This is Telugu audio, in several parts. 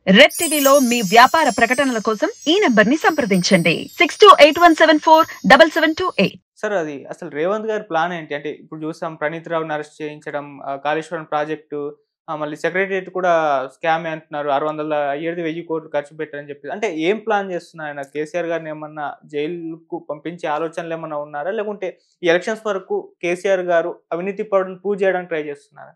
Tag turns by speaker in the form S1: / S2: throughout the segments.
S1: రెడ్ టీవీలో మీ వ్యాపార ప్రకటనల కోసం ఈ నంబర్ ని సంప్రదించండి 6281747728.
S2: సార్ అది అసలు రేవంత్ గారి ప్లాన్ ఏంటి? అంటే ఇప్పుడు చూసాం ప్రణీత్ రావుని అరెస్ట్ చేయించడం, కాళేశ్వరం ప్రాజెక్టు, మళ్ళీ సెక్రటరియట్ కూడా స్కామే అంటున్నారు. 600 అయ్యేది 1000 కోట్లు ఖర్చు పెట్టారని చెప్పి. అంటే ఏం ప్లాన్ చేస్తున్నారు ఆయన? కేసీఆర్ గారిని ఏమన్నా జైలుకు పంపించే ఆలోచనలు ఏమన్నా ఉన్నారా? లేకుంటే ఈ ఎలక్షన్స్ వరకు కేసీఆర్ గారు అవినీతి పరుడుని ప్రూవ్ చేయడానికి ట్రై చేస్తున్నారా?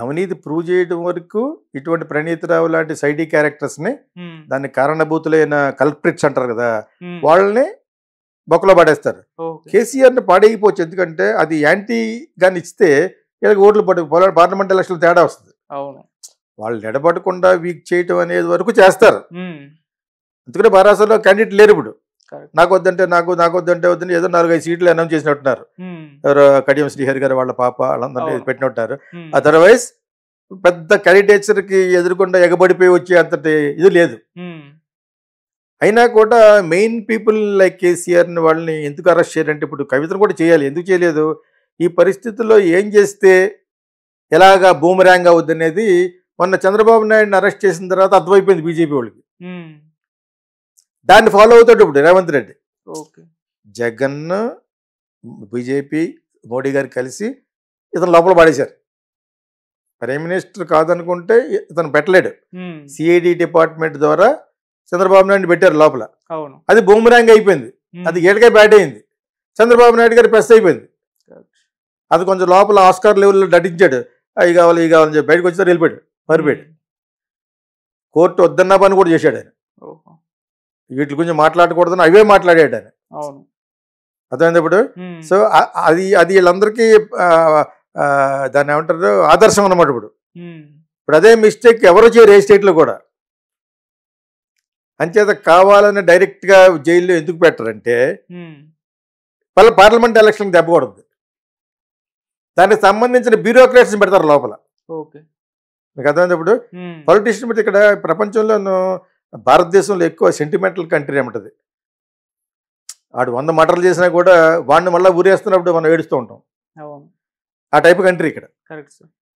S3: అవినీతి ప్రూవ్ చేయడం వరకు ఇటువంటి ప్రణీత్ రావు లాంటి సైడీ క్యారెక్టర్స్ని, దాన్ని కారణభూతులైన కల్ప్రిట్స్ అంటారు కదా, వాళ్ళని బొక్కలో పడేస్తారు. కేసీఆర్ని పాడైపోవచ్చు. ఎందుకంటే అది యాంటీగాని ఇస్తే వీళ్ళకి ఓట్లు పార్లమెంట్ ఎలక్షన్ తేడా వస్తుంది.
S2: అవును,
S3: వాళ్ళు నిలబడకుండా వీక్ చేయటం అనేది వరకు చేస్తారు. అందుకనే బారాసలో క్యాండిడేట్ లేరు. ఇప్పుడు నాకు వద్దంటే వద్దని ఏదో 4-5 సీట్లు అనౌన్స్ చేసినట్టున్నారు. ఎవరో కడియం శ్రీహరి గారు వాళ్ళ పాప వాళ్ళందరినీ పెట్టినట్టున్నారు. అదర్వైజ్ పెద్ద క్యాండిడేట్స్కి ఎదురుకుండా ఎగబడిపోయి వచ్చే అంతటి ఇది లేదు. అయినా కూడా మెయిన్ పీపుల్ లైక్ కేసీఆర్ని వాళ్ళని ఎందుకు అరెస్ట్ చేయాలంటే, ఇప్పుడు కవితను కూడా చేయాలి, ఎందుకు చేయలేదు? ఈ పరిస్థితుల్లో ఏం చేస్తే ఎలాగా బూమరాంగ్ అవుద్ది అనేది మొన్న చంద్రబాబు నాయుడిని అరెస్ట్ చేసిన తర్వాత అర్థమైపోయింది బీజేపీ వాళ్ళకి. దాన్ని ఫాలో అవుతాడు ఇప్పుడు రేవంత్ రెడ్డి. జగన్, బీజేపీ, మోడీ గారు కలిసి ఇతను లోపల పడేశారు. ప్రైమ్ మినిస్టర్ కాదనుకుంటే ఇతను పెట్టలేడు. సిఐడి డిపార్ట్మెంట్ ద్వారా చంద్రబాబు నాయుడు పెట్టారు లోపల. అది బూమరాంగ్ అయిపోయింది. అది ఏటకే బ్యాట్ అయింది. చంద్రబాబు నాయుడు గారు ప్రెస్ అయిపోయింది. అది కొంచెం లోపల ఆస్కార్ లెవెల్లో నటించాడు. అవి కావాలని చెప్పి బయటకు వచ్చి వెళ్ళిపోయాడు, మరిపోయాడు. కోర్టు వద్దన్న పని కూడా చేశాడు ఆయన. వీటి గురించి మాట్లాడకూడదని అవే మాట్లాడాడు ఆయన. అర్థమైంది ఇప్పుడు. సో అది వీళ్ళందరికీ దాన్ని ఏమంటారు, ఆదర్శం అన్నమాట. ఇప్పుడు అదే మిస్టేక్ ఎవరు చేయరు ఏ స్టేట్లో కూడా. అంచేత కావాలని డైరెక్ట్గా జైల్లో ఎందుకు పెట్టారంటే పార్లమెంట్ ఎలక్షన్ దెబ్బకూడదు. దానికి సంబంధించిన బ్యూరోక్రాట్స్ని పెడతారు లోపల. మీకు అర్థమైంది ఇప్పుడు. పొలిటీషియన్ బట్టి ఇక్కడ ప్రపంచంలోనూ భారతదేశంలో ఎక్కువ సెంటిమెంటల్ కంట్రీ ఏమంటది. వాడు 100 మటర్లు చేసినా కూడా వాడిని మళ్ళీ ఊరేస్తున్నప్పుడు మనం ఏడుస్తూ ఉంటాం. ఆ టైప్ కంట్రీ ఇక్కడ.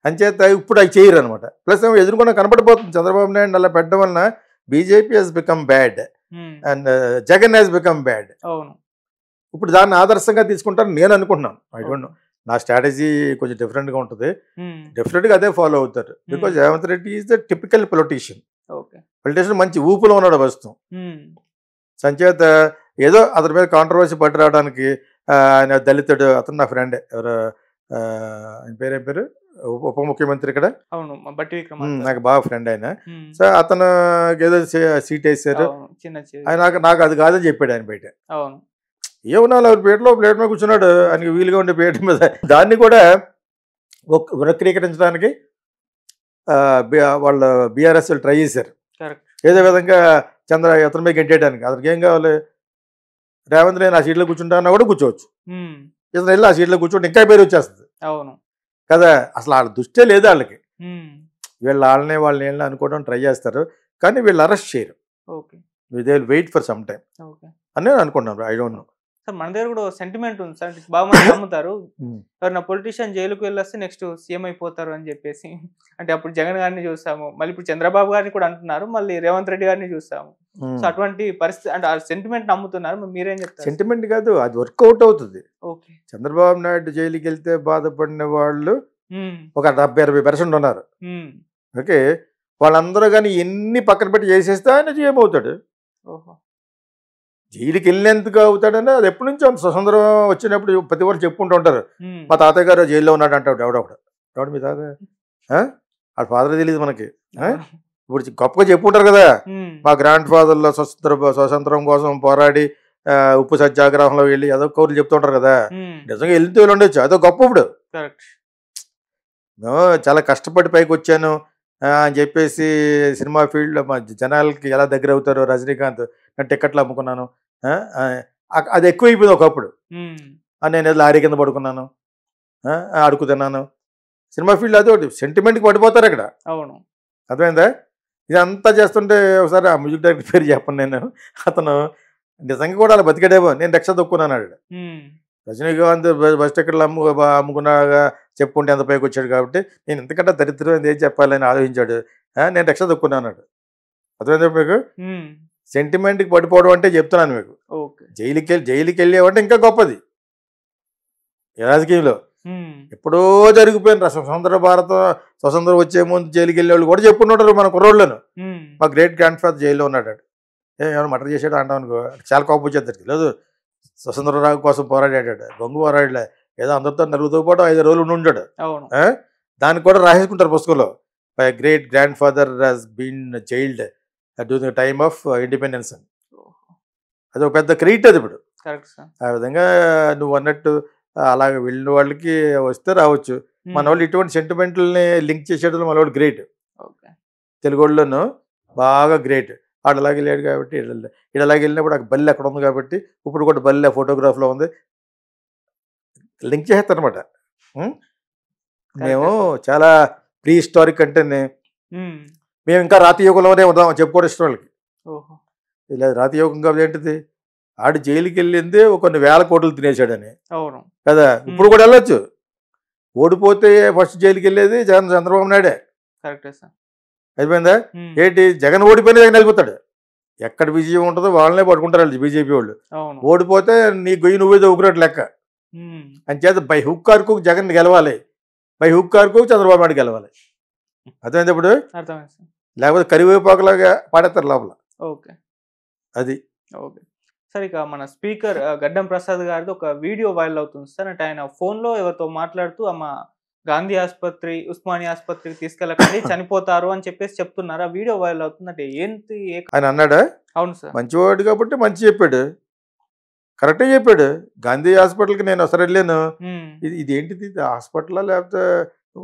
S3: అంచేత ఇప్పుడు అవి చేయరు అనమాట. ప్లస్ ఎదుర్కొన్న కనపడిపోతుంది. చంద్రబాబు నాయుడు అలా పెట్టడం వలన BJP has become bad and Jagan has become bad. ఇప్పుడు దాన్ని ఆదర్శంగా తీసుకుంటారని నేను అనుకుంటున్నాను. ఐ డోంట్ నో, నా స్ట్రాటజీ కొంచెం డిఫరెంట్గా ఉంటుంది. డెఫినెట్గా అదే ఫాలో అవుతారు. Because Revanth Reddy is the typical politician. Politician మంచి ఊపులో ఉన్నాడు ప్రస్తుతం. సంచేత ఏదో అతని మీద కాంట్రవర్సీ పట్టి రావడానికి ఆయన దళితుడు, అతను నా ఫ్రెండే, ఎవరు ఆయన పేరేం పేరు, ఉప ముఖ్యమంత్రి ఇక్కడ, నాకు బాగా ఫ్రెండ్ ఆయన. సో అతను ఏదో సీట్ వేసారు. నాకు అది కాదని చెప్పాడు ఆయన బయట. ఏమన్నా ప్లేట్ మీద కూర్చున్నాడు, ఆయనకి వీలుగా ఉండే ప్లేట్ మీద. దాన్ని కూడా వక్రీకరించడానికి వాళ్ళ బీఆర్ఎస్ ట్రై చేశారు. ఏదో విధంగా అతని మీద గెంటేయడానికి. అతనికి ఏం కావాలి, రేవంత్ నేను ఆ సీట్లో కూర్చుంటానన్నా కూడా కూర్చోవచ్చు. ఇతను వెళ్ళి ఆ సీట్లో కూర్చుంటే ఇంకా పేరు వచ్చేస్తుంది కదా. అసలు వాళ్ళ దృష్టే లేదు వాళ్ళకి. వాళ్ళని అనుకోవడం ట్రై చేస్తారు, కానీ వీళ్ళు అరెస్ట్ చేయరు. They will wait for some time అని నేను అనుకుంటున్నాను. I don't know
S2: sir. మన దగ్గర కూడా సెంటిమెంట్ ఉంది సార్. బాగా మంది నమ్ముతారు ఎవరైనా పొలిటీషియన్ జైలుకు వెళ్ళొస్తే నెక్స్ట్ సీఎం అయిపోతారు అని చెప్పేసి. అంటే అప్పుడు జగన్ గారిని చూసాము, మళ్ళీ ఇప్పుడు చంద్రబాబు గారిని కూడా అంటున్నారు, మళ్ళీ రేవంత్ రెడ్డి గారిని చూసాము. సో అటువంటి పరిస్థితి అంటే ఆ సెంటిమెంట్ నమ్ముతున్నారు, మీరేం చెప్తారు?
S3: సెంటిమెంట్ కాదు, అది వర్కౌట్ అవుతుంది. చంద్రబాబు నాయుడు జైలుకి వెళ్తే బాధపడిన వాళ్ళు ఒక 70-80% ఉన్నారు. ఓకే, వాళ్ళందరూ కానీ ఎన్ని పక్కన పెట్టి చేసేస్తే ఆయన సీఎం అవుతాడు. జైలుకి వెళ్ళేందుకు అవుతాడని అది ఎప్పటి నుంచో స్వతంత్రం వచ్చినప్పుడు ప్రతి వాళ్ళు చెప్పుకుంటూ ఉంటారు. మా తాతయ్య గారు జైల్లో ఉన్నాడు అంటాడు. ఎవడు మీ తాత? వాళ్ళ ఫాదర్ తెలియదు మనకి. ఇప్పుడు గొప్పగా చెప్పుకుంటారు కదా, మా గ్రాండ్ ఫాదర్లో స్వతంత్రం కోసం పోరాడి ఉప్పు సత్యాగ్రహంలో వెళ్ళి ఏదో కౌరులు చెప్తుంటారు కదా. నిజంగా వెళ్తూ ఉండొచ్చు, అదో గొప్ప. ఇప్పుడు చాలా కష్టపడి పైకి వచ్చాను అని చెప్పేసి సినిమా ఫీల్డ్లో మా జనాలకి ఎలా దగ్గర అవుతారో, రజనీకాంత్ నేను టికెట్లు అమ్ముకున్నాను, అది ఎక్కువైపోయింది ఒకప్పుడు. నేను ఏదో లారీ కింద పడుకున్నాను, అడుగు తిన్నాను. సినిమా ఫీల్డ్ అదొకటి సెంటిమెంట్కి పడిపోతారు అక్కడ. అర్థమైందా? ఇదంతా చేస్తుంటే ఒకసారి ఆ మ్యూజిక్ డైరెక్టర్ పేరు చెప్పను నేను, అతను నిజంగా కూడా అలా బతికాడేమో, నేను రక్ష దొక్కున్నాను. రజనీకాంత్ బస్ టికెట్లు అమ్ముకున్నాగా చెప్పుకుంటే ఎంత పైకి వచ్చాడు కాబట్టి నేను ఎంతకంటే దరిద్రం ఏం చెప్పాలని ఆలోచించాడు. నేను రక్ష దొక్కున్నాను. అర్థమైందా మీకు?
S2: ఉమ్,
S3: సెంటిమెంట్కి పడిపోవడం అంటే చెప్తున్నాను మీకు.
S2: ఓకే.
S3: జైలుకి వెళ్ళేవంటే ఇంకా గొప్పది ఈ రాజకీయంలో.
S2: ఉమ్,
S3: ఎప్పుడో జరిగిపోయిన స్వతంత్రం వచ్చే ముందు జైలుకి వెళ్ళే వాళ్ళు కూడా చెప్పుకుంటారు మన కుర్రోళ్ళను.
S2: ఉమ్,
S3: మా గ్రేట్ గ్రాండ్ ఫాదర్ జైల్లో ఉన్నాడు, ఏమైనా మర్డర్ చేసాడు అంటాం అనుకో, చాలా కోపం వచ్చేద్దరికి. లేదు, స్వతంత్ర రాగ కోసం పోరాడాడు, బొంగు పోరాడలే, ఏదో అందరితో నలుగుతో పాటు 5 రోజులు ఉండి ఉంటాడు.
S2: అవును.
S3: దానికి కూడా రాసేసుకుంటారు పుస్తకంలో, my great grandfather has been jailed during the time of independence అని. అది ఒక పెద్ద క్రెడిట్ అది. ఇప్పుడు
S2: కరెక్ట్ సార్.
S3: ఆ విధంగా నువ్వు అన్నట్టు అలాగే వెళ్ళిన వాళ్ళకి వస్తే రావచ్చు. మన వాళ్ళు ఇటువంటి సెంటిమెంట్లని లింక్ చేసేటప్పుడు మన వాళ్ళు గ్రేట్.
S2: ఓకే.
S3: తెలుగు వాళ్ళను బాగా గ్రేట్. ఆడు అలాగే లేడు కాబట్టి ఇడు అలాగే వెళ్ళినప్పుడు ఆ బల్లి అక్కడ ఉంది కాబట్టి ఇప్పుడు కూడా బల్లి ఫోటోగ్రాఫ్లో ఉంది, లింక్ చేస్తారనమాట. మేము చాలా ప్రీ హిస్టారిక్ అంటేనే మేము ఇంకా రాతి యుగంలోనే ఉందాం చెప్పుకోవడం ఇష్టం వాళ్ళకి. ఇలా రాతి యుగం కాబట్టి ఏంటిది, ఆడు జైలుకి వెళ్ళింది కొన్ని 1000 కోట్లు తినేసాడని కదా. ఇప్పుడు కూడా వెళ్ళొచ్చు. ఓడిపోతే ఫస్ట్ జైలుకి వెళ్ళేది చంద్రబాబు నాయుడే. అయిపోయిందా ఏంటి, జగన్ ఓడిపోయినా జగన్ వెళ్ళిపోతాడు. ఎక్కడ విజయం ఉంటుందో వాళ్ళనే పట్టుకుంటారు వాళ్ళు బీజేపీ వాళ్ళు. ఓడిపోతే నీ గొయ్యి నువ్వే ఊపినట్టు లెక్క. అంచేత by hook or crook Jagan గెలవాలి, by hook or crook Chandrababu Naidu గెలవాలి. అర్థమైంది ఇప్పుడు? లేకపోతే కరివేపాకులాగా పాడేస్తారు లోపల. అది
S2: సార్, ఇక మన స్పీకర్ గడ్డం ప్రసాద్ గారిది ఒక వీడియో వైరల్ అవుతుంది సార్. అంటే ఆయన ఫోన్లో ఎవరితో మాట్లాడుతూ అమ్మ గాంధీ ఆసుపత్రి, ఉస్మానియా ఆసుపత్రికి తీసుకెళ్ళకండి చనిపోతారు అని చెప్పేసి చెప్తున్నారు. ఆ వీడియో వైరల్ అవుతుంది. అంటే ఏంటి
S3: ఆయన అన్నాడా?
S2: అవును సార్.
S3: మంచివాడు కాబట్టి మంచి చెప్పాడు, కరెక్టే చెప్పాడు. గాంధీ హాస్పిటల్కి నేను ఒకసారి వెళ్ళాను. ఇది ఏంటిది హాస్పిటల్ లేకపోతే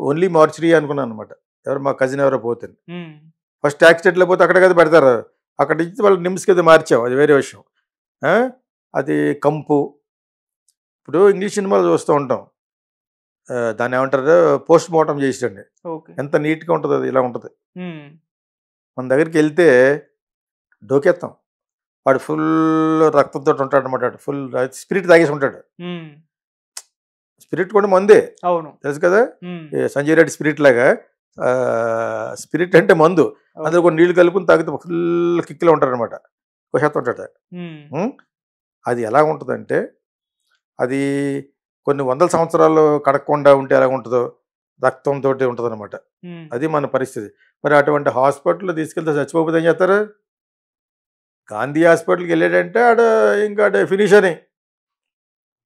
S3: ఓన్లీ మార్చరీ అనుకున్నాను అనమాట. ఎవరు మా కజిన్ ఎవరో పోతే ఫస్ట్ యాక్సిడెంట్లో పోతే అక్కడ కదా పెడతారు, అక్కడ నుంచి వాళ్ళు నిమ్స్కి అది మార్చాం, అది వేరే విషయం. అది కంపు. ఇప్పుడు ఇంగ్లీష్ సినిమాలు చూస్తూ ఉంటాం, దాన్ని ఏమంటారు, పోస్ట్ మార్టం చేసిరండి, ఎంత నీట్గా ఉంటుంది, అది ఇలా ఉంటుంది. మన దగ్గరికి వెళ్తే డోకెత్తాం, వాడు ఫుల్ రక్తంతో ఉంటాడు అనమాట, ఫుల్ స్పిరిట్ తాగేసి ఉంటాడు. స్పిరిట్ కూడా మందే, తెలుసు కదా, సంజయ్ రెడ్డి స్పిరిట్ లాగా. స్పిరిట్ అంటే మందు, అందులో కొన్ని నీళ్లు కలుపుకుని తాగితే ఫుల్ కిక్లో ఉంటాడు అనమాట, శాతం ఉంటాడు. అది ఎలా ఉంటుందంటే, అది కొన్ని 100 సంవత్సరాలు కడగకుండా ఉంటే ఎలా ఉంటుందో రక్తంతో ఉంటుంది అనమాట. అది మన పరిస్థితి. మరి అటువంటి హాస్పిటల్ తీసుకెళ్తే చచ్చిపోతే ఏం చేస్తారు? గాంధీ హాస్పిటల్కి వెళ్ళాడంటే ఇంకా ఫినిష్ అని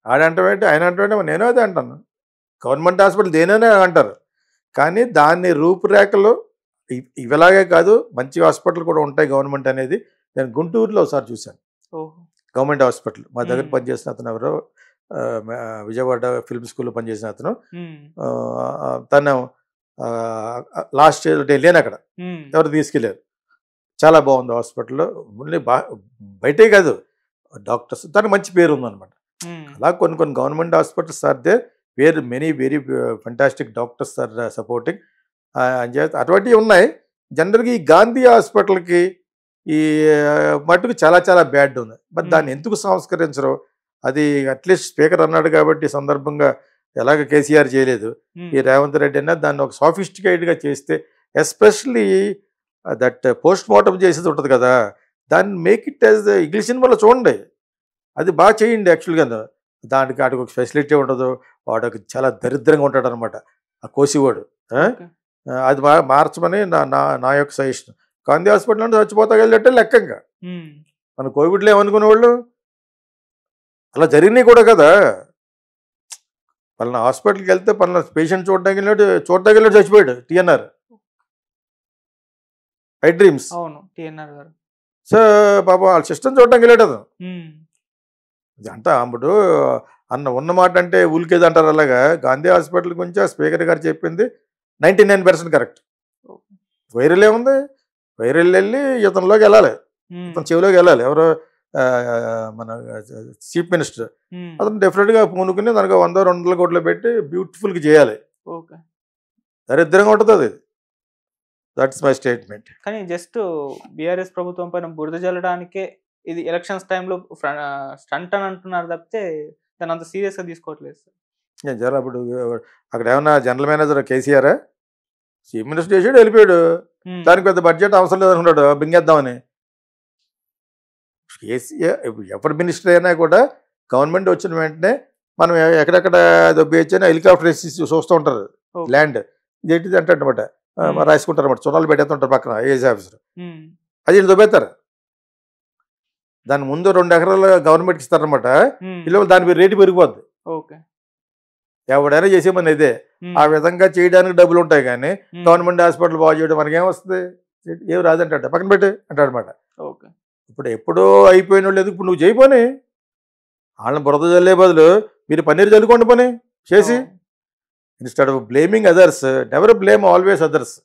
S3: ఆడంటే ఆయన అంటే నేను అదే అంటాను. గవర్నమెంట్ హాస్పిటల్ దేనైనా అంటారు, కానీ దాన్ని రూపురేఖలు ఇవిలాగే కాదు, మంచి హాస్పిటల్ కూడా ఉంటాయి గవర్నమెంట్ అనేది. నేను గుంటూరులో ఒకసారి చూశాను గవర్నమెంట్ హాస్పిటల్. మా దగ్గర పనిచేసిన అతను ఎవరో, విజయవాడ ఫిల్మ్ స్కూల్లో పనిచేసిన అతను, తను లాస్ట్ ఇయర్ వెళ్ళాను అక్కడ, ఎవరు తీసుకెళ్ళారు. చాలా బాగుంది హాస్పిటల్లో, ఓన్లీ బయటే కాదు డాక్టర్స్, తనకు మంచి పేరు ఉందన్నమాట. అలా కొన్ని government hospitals are they where many very fantastic doctors are supporting. అటువంటివి ఉన్నాయి. జనరల్గా ఈ గాంధీ హాస్పిటల్కి ఈ మట్టుకు చాలా చాలా బ్యాడ్ ఉంది. మరి దాన్ని ఎందుకు సంస్కరించరు? అది అట్లీస్ట్ స్పీకర్ అన్నాడు కాబట్టి సందర్భంగా ఎలాగ కేసీఆర్ చేయలేదు, ఈ రేవంత్ రెడ్డి అయినా దాన్ని ఒక సాఫిస్టికేటెడ్గా చేస్తే, ఎస్పెషలీ దట్ పోస్ట్ మార్టం చేసేది ఉంటుంది కదా, దాన్ని మేక్ ఇట్ యాజ్ ఇంగ్లీష్ సినిమాలో చూడండి, అది బాగా చేయండి. యాక్చువల్గా దానికి వాడికి ఒక ఫెసిలిటీ ఉండదు, వాడికి చాలా దరిద్రంగా ఉంటాడు అనమాట ఆ కోసివాడు. అది మార్చమని నా యొక్క సజెషన్. గాంధీ హాస్పిటల్ అంటే చచ్చిపోతా వెళ్ళట్టే లెక్కంగా. మన కోవిడ్లో ఏమనుకునేవాళ్ళు, అలా జరిగినాయి కూడా కదా. పలానా హాస్పిటల్కి వెళ్తే పలానా పేషెంట్ చూడడానికి వెళ్ళాడు చచ్చిపోయాడు. TNR I dreams. సో పాపం వాళ్ళ సిస్టమ్ చూడడానికి వెళ్ళాడు అతను. అంటే అప్పుడు ఉన్న మాట అంటే ఊలికేది అంటారు. అలాగా గాంధీ హాస్పిటల్ గురించి ఆ స్పీకర్ గారు చెప్పింది 99% కరెక్ట్. వైరల్ ఏముంది, వైరల్ వెళ్ళి ఇతనిలోకి వెళ్ళాలి, ఇతని చెవిలోకి వెళ్ళాలి. ఎవరో మన చీఫ్ మినిస్టర్, అతను డెఫినెట్గా పూనుకుని దానికి 100-200 కోట్లు పెట్టి బ్యూటిఫుల్గా చేయాలి. దరిద్రంగా ఉంటుంది అది. That's my statement.
S2: కానీ జస్ట్ బీఆర్ఎస్ ప్రభుత్వం పైన బురద జల్లడానికే ఇది ఎలక్షన్స్ టైంలో స్టంట్ అని అంటున్నారు తప్పితే దాన్ని అంత సీరియస్గా తీసుకోవట్లేదు సార్.
S3: అప్పుడు అక్కడ ఏమన్నా general manager KCR chief minister చేసాడు, వెళ్ళిపోయాడు. దానికి పెద్ద బడ్జెట్ అవసరం లేదనుకున్నాడు బింగేద్దామని. కేసీఆర్ ఎవరి మినిస్టర్ అయినా కూడా గవర్నమెంట్ వచ్చిన వెంటనే మనం ఎక్కడెక్కడ దొబ్బేయచ్చని హెలికాప్టర్ వేసి చూస్తూ ఉంటారు ల్యాండ్. ఇదేంటిది అంటే అనమాట రాసుకుంటారు అనమాట, చున్నాలు పెట్టేస్తుంటారు పక్కన ఏజీ ఆఫీసర్. అది దొబ్బేస్తారు. దాని ముందు 2 ఎకరాలు గవర్నమెంట్కి ఇస్తారనమాట. ఇలా దాని రేటు పెరిగిపోద్ది. ఎవడైనా చేసేమని ఇదే. ఆ విధంగా చేయడానికి డబ్బులు ఉంటాయి కానీ గవర్నమెంట్ హాస్పిటల్ బాగు చేయడం మనకేం వస్తుంది, ఏం రాదంటే పక్కన పెట్టి అంటాడనమాట. ఇప్పుడు ఎప్పుడో అయిపోయిన వాళ్ళు ఇప్పుడు నువ్వు చేయపోని, వాళ్ళని బురద చల్లే బదులు మీరు పన్నీరు చల్లుకోండి పని చేసి. Instead of blaming others, never blame always others.